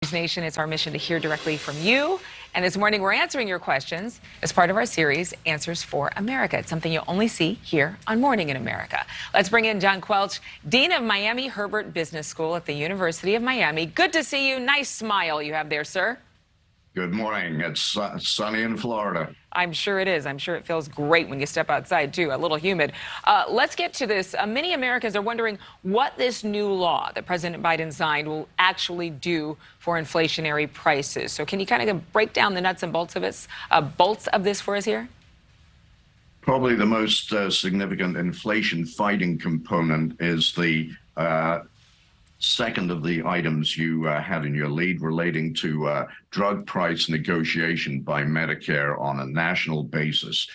NewsNation, it's our mission to hear directly from you. And this morning, we're answering your questions as part of our series, Answers for America. It's something you'll only see here on Morning in America. Let's bring in John Quelch, Dean of Miami Herbert Business School at the University of Miami. Good to see you. Nice smile you have there, sir. Good morning. It's sunny in Florida. I'm sure it is. I'm sure it feels great when you step outside, too. A little humid. Let's get to this. Many Americans are wondering what this new law that President Biden signed will actually do for inflationary prices. So can you kind of break down the nuts and bolts of this for us here? Probably the most significant inflation fighting component is the second of the items you had in your lead relating to drug price negotiation by Medicare on a national basis.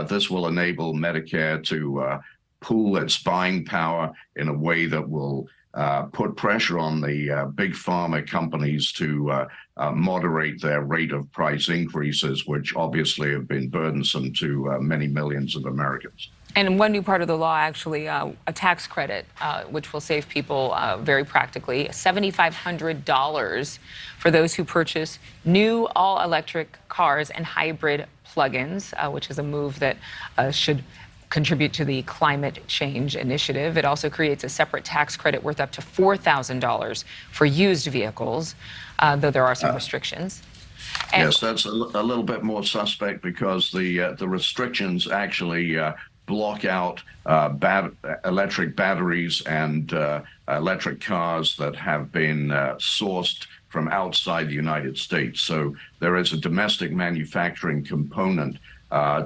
This will enable Medicare to pool its buying power in a way that will put pressure on the big pharma companies to moderate their rate of price increases, which obviously have been burdensome to many millions of Americans. And one new part of the law, actually, a tax credit, which will save people very practically, $7,500 for those who purchase new all-electric cars and hybrid plug-ins, which is a move that should contribute to the climate change initiative. It also creates a separate tax credit worth up to $4,000 for used vehicles, though there are some restrictions. Yes, that's a little bit more suspect because the restrictions actually block out electric batteries and electric cars that have been sourced from outside the United States. So there is a domestic manufacturing component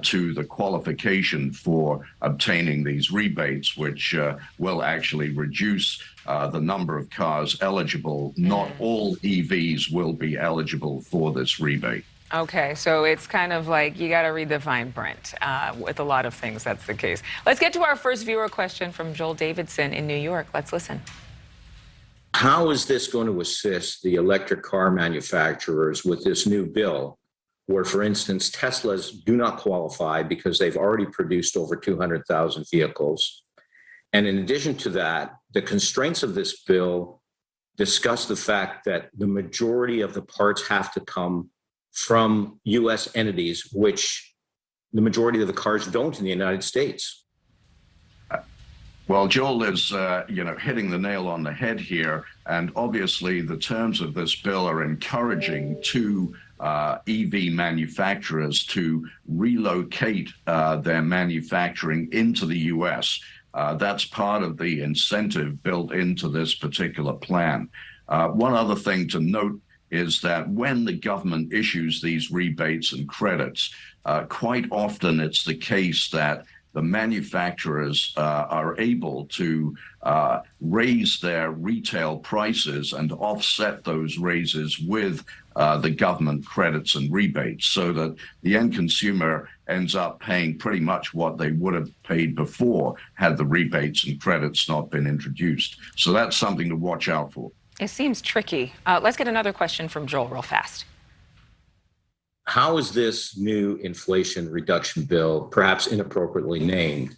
to the qualification for obtaining these rebates, which will actually reduce the number of cars eligible. Not all EVs will be eligible for this rebate. Okay, so it's kind of like you got to read the fine print. With a lot of things, that's the case. Let's get to our first viewer question from Joel Davidson in New York. Let's listen. How is this going to assist the electric car manufacturers with this new bill, where, for instance, Teslas do not qualify because they've already produced over 200,000 vehicles? And in addition to that, the constraints of this bill discuss the fact that the majority of the parts have to come from U.S. entities, which the majority of the cars don't in the United States. Well, Joel is, hitting the nail on the head here. And obviously, the terms of this bill are encouraging to EV manufacturers to relocate their manufacturing into the U.S. That's part of the incentive built into this particular plan. One other thing to note is that when the government issues these rebates and credits, quite often it's the case that the manufacturers are able to raise their retail prices and offset those raises with the government credits and rebates, so that the end consumer ends up paying pretty much what they would have paid before had the rebates and credits not been introduced. So that's something to watch out for. It seems tricky. Let's get another question from Joel real fast. How is this new inflation reduction bill, perhaps inappropriately named,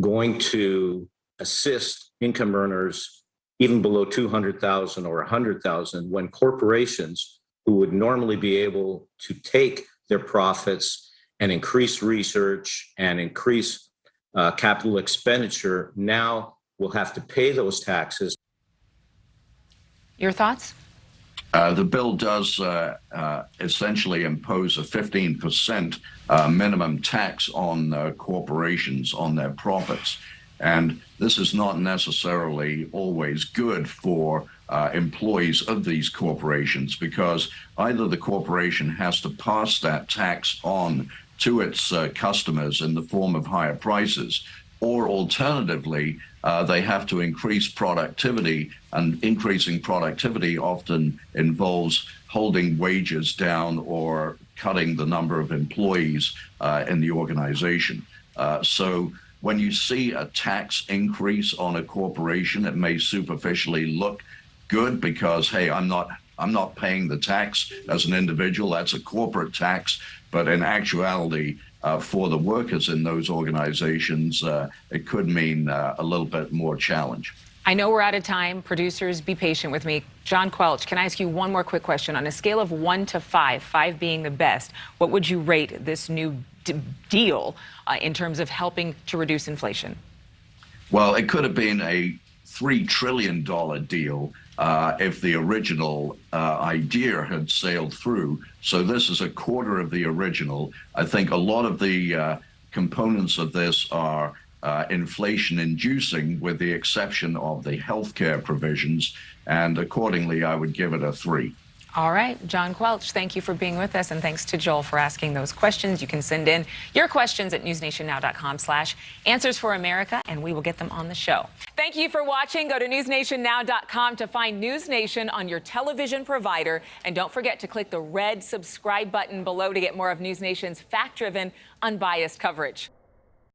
going to assist income earners even below 200,000 or 100,000 when corporations who would normally be able to take their profits and increase research and increase capital expenditure now will have to pay those taxes? Your thoughts? The bill does essentially impose a 15% minimum tax on corporations on their profits. And this is not necessarily always good for employees of these corporations, because either the corporation has to pass that tax on to its customers in the form of higher prices, or alternatively, they have to increase productivity, and increasing productivity often involves holding wages down or cutting the number of employees in the organization. So when you see a tax increase on a corporation, it may superficially look good because, hey, I'm not paying the tax as an individual. That's a corporate tax. But in actuality, for the workers in those organizations, it could mean a little bit more challenge. I know we're out of time. Producers, be patient with me. John Quelch, can I ask you one more quick question? On a scale of 1 to 5, 5 being the best, what would you rate this new deal in terms of helping to reduce inflation? Well, it could have been a $3 trillion deal if the original idea had sailed through. So this is a quarter of the original. I think a lot of the components of this are inflation inducing, with the exception of the healthcare provisions. And accordingly, I would give it a 3. All right, John Quelch, thank you for being with us, and thanks to Joel for asking those questions. You can send in your questions at newsnationnow.com/answers4America, and we will get them on the show. Thank you for watching. Go to newsnationnow.com to find News Nation on your television provider, and don't forget to click the red subscribe button below to get more of News Nation's fact-driven, unbiased coverage.